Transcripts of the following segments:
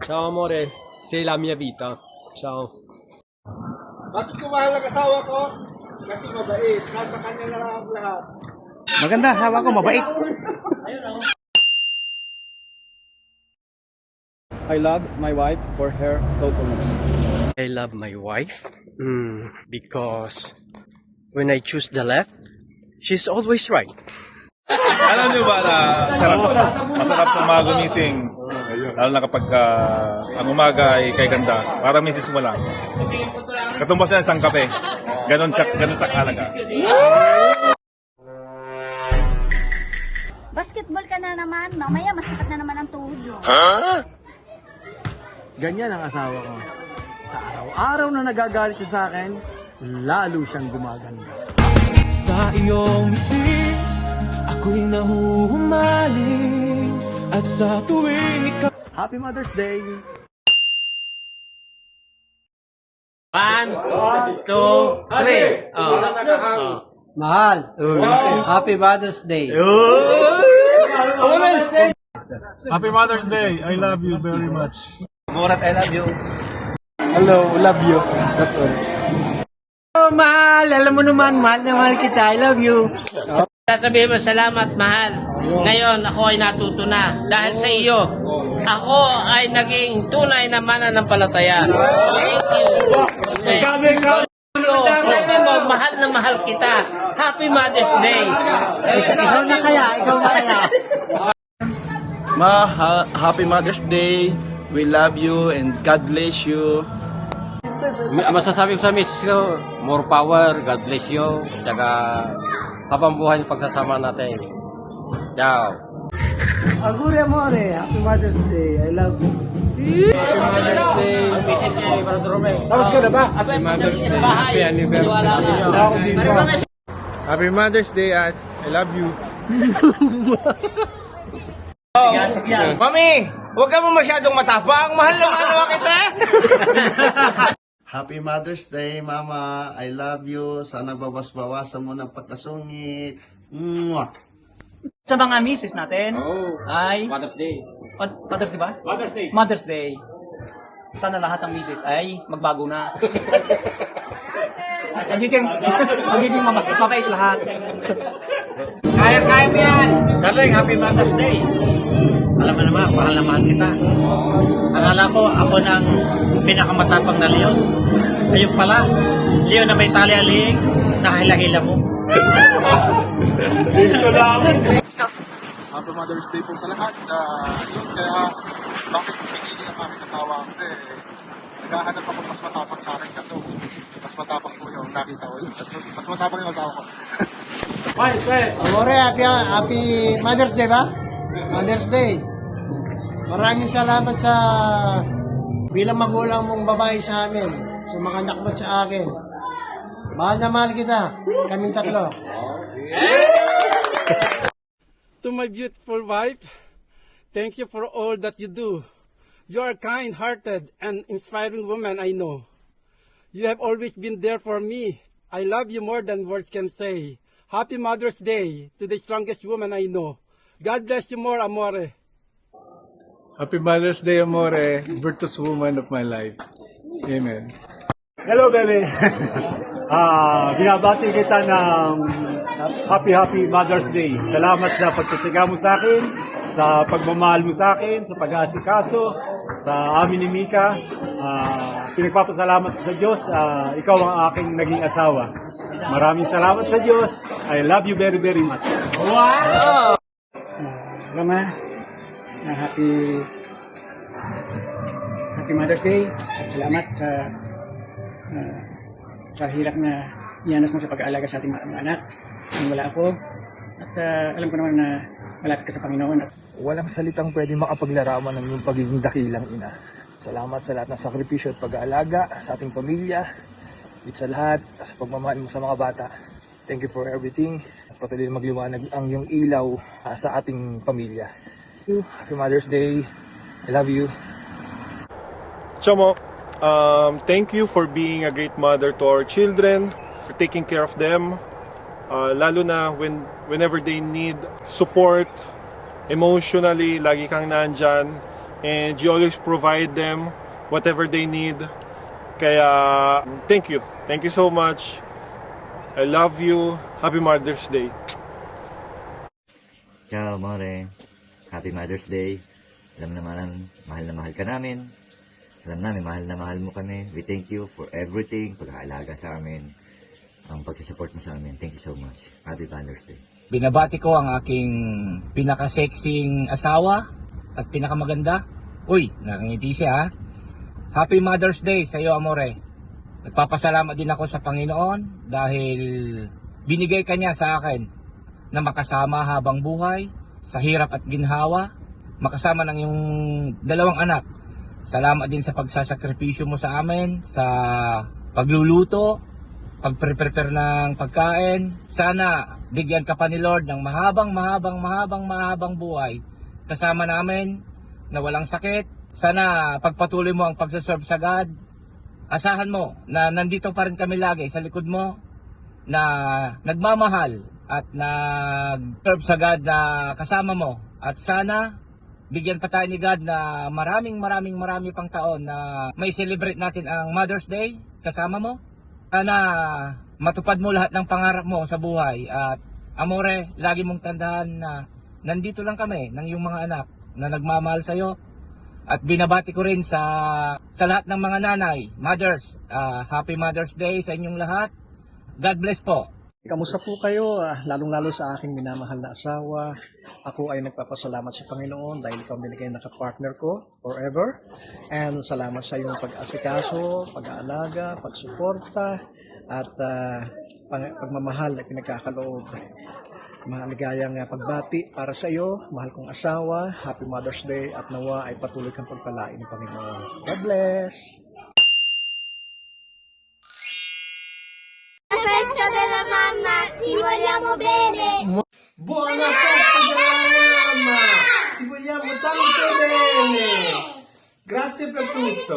Ciao amore, sei la mia vita. Ciao. Bakit ko mahal ang asawa ko? Kasi mabait. Nasa kanya na lang ang lahat. Maganda, asawa ko, mabait. I love my wife for her thoughtfulness. I love my wife because when I choose the left, she's always right. Alam nyo ba na masarap sa mga gumising, lalo na kapag ang umaga ay kay ganda, para misis mo lang. Katumbas na isang kape, ganun sa kalaga. Basketball ka na naman, mamaya masakit na naman ang tuhod mo. Ganyan ang asawa ko. Sa araw-araw na nagagalit siya sa akin, lalo siyang gumaganda. Sa iyong ngiti, ako'y nahuhumaling. At sa tuwing ikaw Happy Mother's Day! 1, 2, 3. Mahal, Happy Mother's Day. Happy Mother's Day! I love you very much. Murat, I love you. Hello, love you. That's all. Oh, mahal, alam mo naman, mahal na mahal kita. I love you. Sasabihin mo, salamat, mahal. Ngayon, ako ay natuto na. Dahil sa iyo, ako ay naging tunay na mananampalataya. Thank you. Sabi mo, mahal na mahal kita. Happy Mother's Day. Ikaw na kaya, ikaw na kaya. Happy Mother's Day. We love you and God bless you. Masasabi ko sa misis ko, more power, God bless you. Tsaka, kapambuhan yung pagsasama natin. Ciao. Agure amore, Happy Mother's Day. I love you. Ang misis ni Brother Romel. Tapos ka na ba? Happy Mother's Day. Happy anniversary. Happy Mother's Day, Ats. I love you. Mami, huwag ka mo masyadong matapang. Mahal na mahal kita. Happy Mother's Day, Mama. I love you. Sana bawas-bawasan mo ng pagkasungit. Mwah! Sa mga misis natin ay Mother's Day. Mother's Day ba? Mother's Day. Sana lahat ng misis ay magbago na. magiging mabait lahat. Kaya mo yan. Darling, Happy Mother's Day. Alam mo naman, mahal na mahal kita. Akala ko, ako ng pinakamatapang na leon. Ayun pala, leon na may tali-aling, nakahila-hila mo. Happy Mother's Day po sa lahat. Yun, kaya bakit pinili ang aming asawa? Kasi naghahanap ako mas matapang sa akin kaso. Mas matapang po yung nakita ko yun. Mas matapang yung asawa ko. Amore, Happy Mother's Day ba? Mother's Day. Maraming salamat sa bilang magulang mong babae sa amin. Sa mga anak mo sa akin. Mahal na mahal kita. Kaming tatlo. To my beautiful wife, thank you for all that you do. You are a kind-hearted and inspiring woman, I know. You have always been there for me. I love you more than words can say. Happy Mother's Day to the strongest woman I know. God bless you more, amore. Happy Mother's Day, amore. Virtuous woman of my life. Amen. Hello, Bebe. Binabati kita ng Happy Mother's Day. Salamat sa pagtitiga mo sa akin, sa pagmamahal mo sa akin, sa pag-aasikaso, sa amin ni Mika. Pinagpapasalamat sa Diyos. Ikaw ang aking naging asawa. Maraming salamat sa Diyos. I love you very, very much. Wow! Mama, Happy Mother's Day. At salamat sa hirap na ianas mo sa pag-aalaga sa ating mga anak. Nang wala ako. At alam ko naman na malapit ka sa Panginoon. Walang salitang pwede makapaglarawan ng iyong pagiging dakilang ina. Salamat sa lahat ng sakripisyo at pag-aalaga sa ating pamilya. At sa lahat, sa pagmamahal mo sa mga bata. Thank you for everything. At patuloy magliwanag ang iyong ilaw sa ating pamilya. Happy Mother's Day. I love you. Chomo, thank you for being a great mother to our children, for taking care of them, lalo na whenever they need support, emotionally, lagi kang nandyan. and you always provide them whatever they need. Kaya, thank you. Thank you so much. I love you. Happy Mother's Day. Ciao, More. Happy Mother's Day. Alam naman, mahal na mahal ka namin. Alam namin, mahal na mahal mo kami. We thank you for everything, pag-aalaga sa amin, ang pag-support mo sa amin. Thank you so much. Happy Mother's Day. Binabati ko ang aking pinaka-sexing asawa at pinakamaganda. Uy, nakangiti siya ha. Happy Mother's Day sa iyo, Amore. Nagpapasalamat din ako sa Panginoon dahil binigay ka niya sa akin na makasama habang buhay, sa hirap at ginhawa, makasama ng iyong dalawang anak. Salamat din sa pagsasakripisyo mo sa amin, sa pagluluto, pag-prepare ng pagkain. Sana bigyan ka pa ni Lord ng mahabang buhay kasama namin na walang sakit. Sana pagpatuloy mo ang pagsaserve sa God. Asahan mo na nandito pa rin kami lagi sa likod mo, na nagmamahal at nag-serve sa God na kasama mo. At sana bigyan pa tayo ni God na marami pang taon na may celebrate natin ang Mother's Day kasama mo. Sana matupad mo lahat ng pangarap mo sa buhay. At Amore, lagi mong tandaan na nandito lang kami ng iyong mga anak na nagmamahal sa iyo. At binabati ko rin sa lahat ng mga nanay, mothers. Happy Mother's Day sa inyong lahat. God bless po. Kamusta po kayo? Lalong-lalo sa aking minamahal na asawa. Ako ay nagpapasalamat sa Panginoon dahil ikaw binigay na ka-partner ko forever. And salamat sa iyong pag-asikaso, pag-aalaga, pagsuporta, at pagmamahal na pinagkakaloob. Maligayang pagbati para sa iyo, mahal kong asawa. Happy Mother's Day at nawa ay patuloy kang pagpalain ng Panginoon. God bless! Festa della mamma, ti vogliamo bene! Buona festa della mamma! Ti vogliamo tanto bene! Grazie per tutto!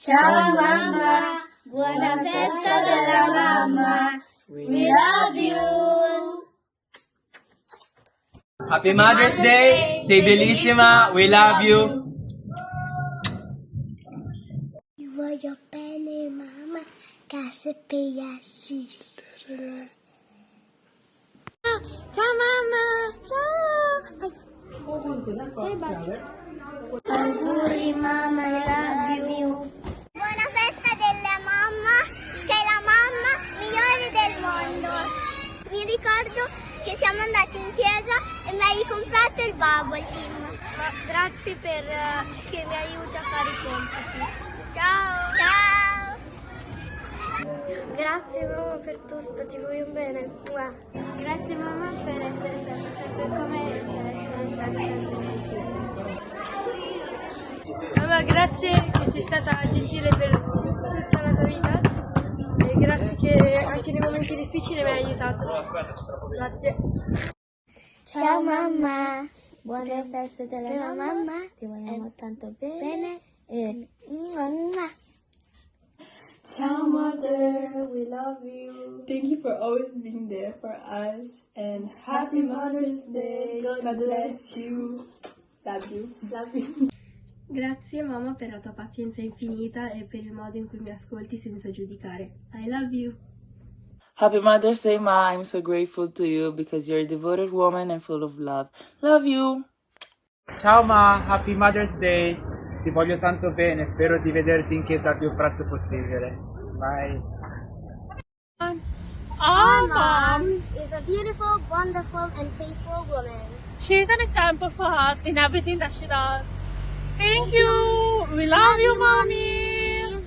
Ciao mamma, buona festa della mamma, we love you! Happy Mother's Day! Say bellissima, we love you! Ti voglio bene mamma, casa piassissima. Ciao mamma, ciao! Auguri mamma, I love you! Buona festa della mamma, sei la mamma migliore del mondo. Mi ricordo che siamo andati in chiesa e mi hai comprato il bubble team. Grazie per che mi aiuti a fare i compiti. Ciao! Ciao! Grazie mamma per tutto, ti voglio bene. Grazie mamma per essere stata sempre con me e per essere stata sempre vicino. Mamma, grazie che sei stata gentile per tutta la tua vita e grazie che anche nei momenti difficili mi hai aiutato. Grazie. Ciao mamma, buona festa della mamma, ti vogliamo tanto bene e Ciao mother, we love you. Thank you for always being there for us and happy Mother's Day. God bless you. Love you. Love you. Grazie mamma per la tua pazienza infinita e per il modo in cui mi ascolti senza giudicare. I love you. Happy Mother's Day, Ma. I'm so grateful to you because you're a devoted woman and full of love. Love you. Ciao Ma, Happy Mother's Day. Ti voglio tanto bene, spero di vederti in chiesa il più presto possibile. Bye. Our mom is a beautiful, wonderful, and faithful woman. She's an example for us in everything that she does. Thank you! We love you, Mommy!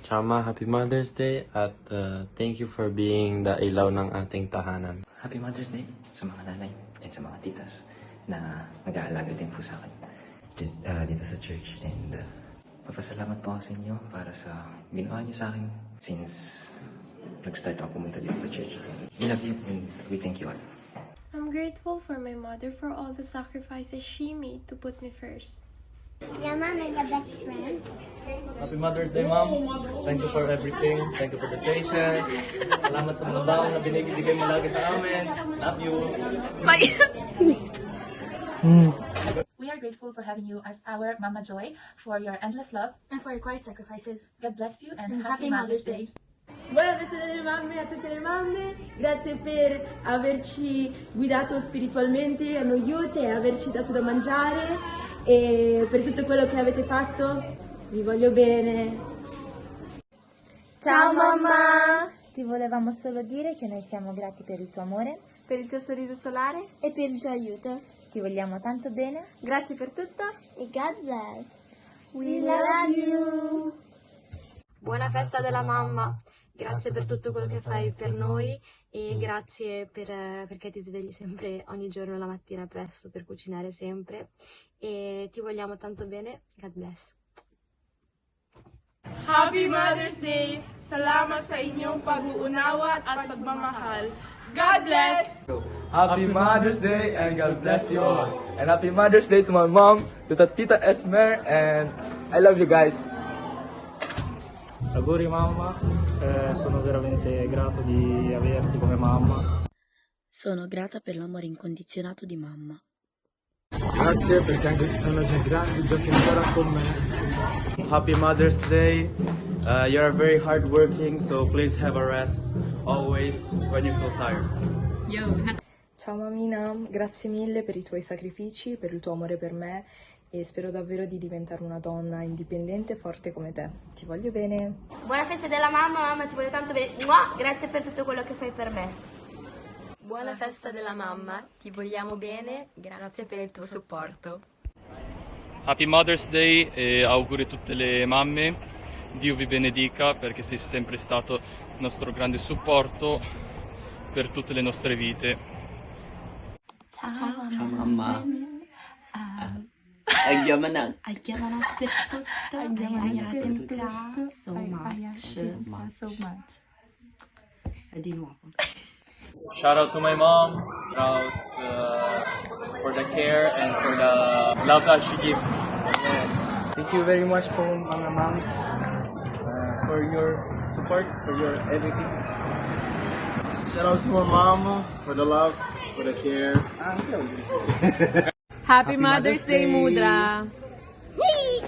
Ciao Ma, Happy Mother's Day at thank you for being the ilaw ng ating tahanan. Happy Mother's Day sa mga nanay at sa mga titas na mag-aalaga din po sa akin dito sa church. And papasalamat po ako sa inyo para sa ginawa niyo sa akin since nag-start ako pumunta dito sa church. We love you and we thank you all. I'm grateful for my mother for all the sacrifices she made to put me first. Your mom is your best friend. Happy Mother's Day, Mom. Thank you for everything. Thank you for the patience. Salamat sa mga baon na binibigay mo lagi sa amin. Love you. Bye. We are grateful for having you as our Mama Joy, for your endless love, and for your quiet sacrifices. God bless you and happy Mother's Day. Buona festa delle mamme a tutte le mamme, grazie per averci guidato spiritualmente a noi youth e averci dato da mangiare e per tutto quello che avete fatto, vi voglio bene. Ciao mamma! Ti volevamo solo dire che noi siamo grati per il tuo amore, Per il tuo sorriso solare e per il tuo aiuto. Ti vogliamo tanto bene. Grazie per tutto E God bless. We love you! Buona festa della mamma, grazie per tutto quello che fai per noi e grazie perché ti svegli sempre ogni giorno la mattina presto per cucinare sempre e ti vogliamo tanto bene, God bless. Happy Mother's Day! Salamat sa inyong pag-uunawa at pagmamahal. God bless! Happy Mother's Day and God bless you all. And Happy Mother's Day to my mom, to Tita Esmer, and I love you guys. Auguri mamma, sono veramente grato di averti come mamma. Sono grata per l'amore incondizionato di mamma. Grazie perché anche se sono già grandi giochi ancora con me. Happy Mother's Day. You're very hardworking, so please have a rest always when you feel tired. Ciao mamina, grazie mille per i tuoi sacrifici, per il tuo amore per me e spero davvero di diventare una donna indipendente e forte come te. Ti voglio bene. Buona festa della mamma, ti voglio tanto bene. Mua! Grazie per tutto quello che fai per me. Buona festa della mamma, ti vogliamo bene, grazie per il tuo supporto. Happy Mother's Day e auguri a tutte le mamme. Dio vi benedica perché sei sempre stato il nostro grande supporto per tutte le nostre vite. Ciao mamma. Agyamanag per tutto. Ayatin ka so much. E di nuovo. Shout out to my mom, for the care and for the love that she gives me. Yes. Thank you very much po mga moms for your support, for your everything. Shout out to my mom for the love, for the care. Happy Mother's Day, Mudra! Whee!